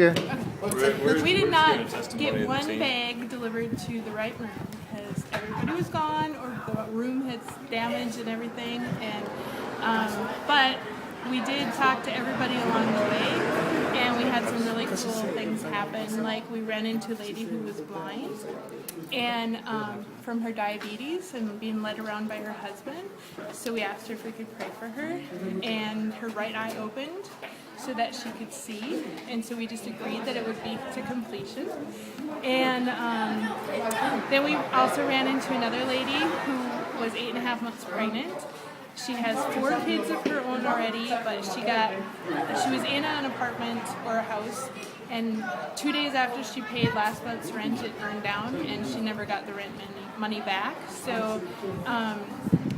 We did not get one bag delivered to the right room because everybody was gone or the room had damage and everything. And but we did talk to everybody along the way, and we had some really cool things happen. Like we ran into a lady who was blind, and from her diabetes and being led around by her husband. So we asked her if we could pray for her, and her right eye opened so that she could see, and so we just agreed that it would be to completion. And then we also ran into another lady who was 8.5 months pregnant. She has 4 kids of her own already, but she was in an apartment or a house, and 2 days after she paid last month's rent, it burned down, and she never got the rent money back. So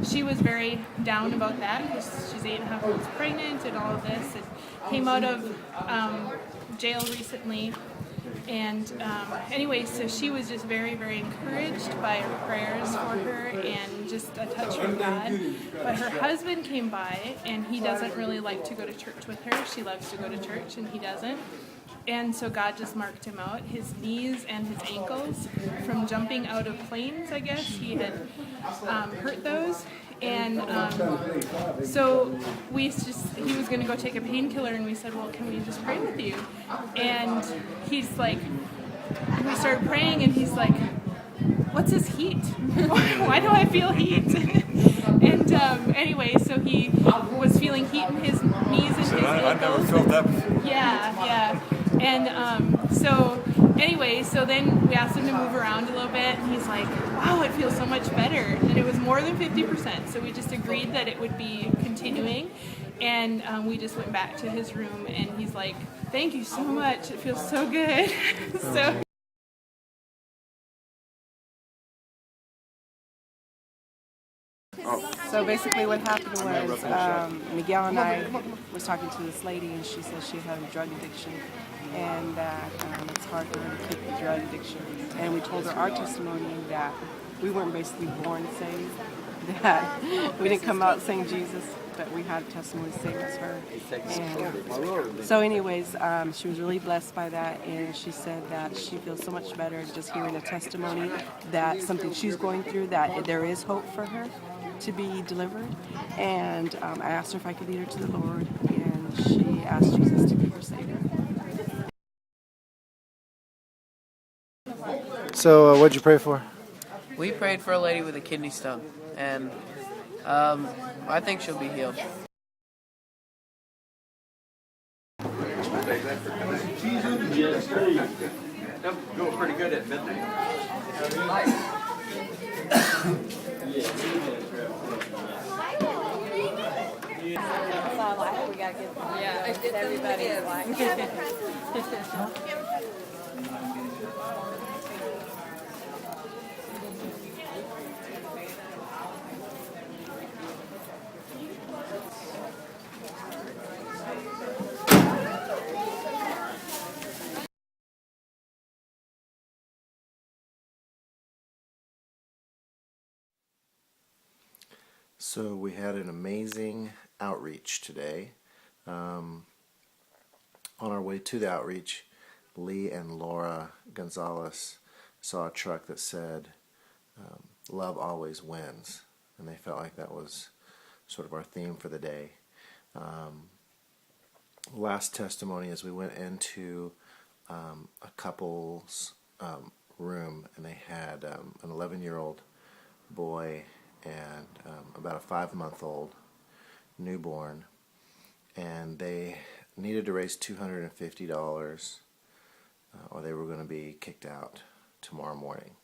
she was very down about that because she's 8.5 months pregnant and all of this, and came out of jail recently. And anyway, so she was just very, very encouraged by our prayers for her and just a touch from God. But her husband came by, and he doesn't really like to go to church with her. She loves to go to church, and he doesn't. And so God just marked him out. His knees and his ankles from jumping out of planes, I guess, he had hurt those. And so he was going to go take a painkiller, and we said, well, can we just pray with you? And he's like, we started praying, and he's like, what's this heat? Why do I feel heat? And anyway, so he was feeling heat in his knees and his ankles. I never felt that before. Yeah. And so anyway, so then we asked him to move around a little bit, and he's like, wow, it feels so much better. And it was more than 50%, so we just agreed that it would be continuing. And we just went back to his room, and he's like, thank you so much, it feels so good. So basically what happened was Miguel and I was talking to this lady, and she said she had a drug addiction and that it's hard for her to kick the drug addiction. And we told her our testimony that we weren't basically born saved, that we didn't come out saying Jesus, but we had a testimony same as her. And so anyways, she was really blessed by that, and she said that she feels so much better just hearing a testimony that something she's going through, that there is hope for her to be delivered. And I asked her if I could lead her to the Lord, and she asked Jesus to be her Savior. So what'd you pray for? We prayed for a lady with a kidney stone, and I think she'll be healed. Go pretty good at midnight. We gotta get everybody's So we had an amazing outreach today. On our way to the outreach, Lee and Laura Gonzalez saw a truck that said, love always wins. And they felt like that was sort of our theme for the day. Last testimony is we went into a couple's room, and they had an 11-year-old boy and about a 5-month-old newborn, and they needed to raise $250 or they were going to be kicked out tomorrow morning.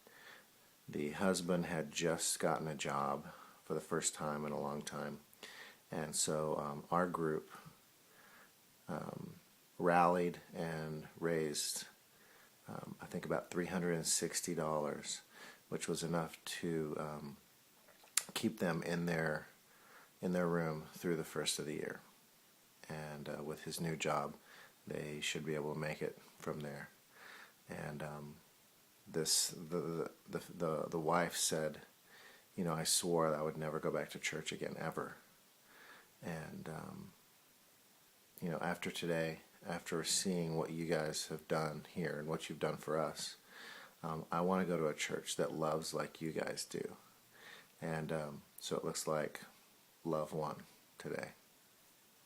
The husband had just gotten a job for the first time in a long time, and so our group rallied and raised I think about $360, which was enough to keep them in their room through the first of the year. And with his new job, they should be able to make it from there. And the wife said, you know, I swore that I would never go back to church again, ever. And you know, after today, after seeing what you guys have done here and what you've done for us. I want to go to a church that loves like you guys do. And so it looks like Love won today.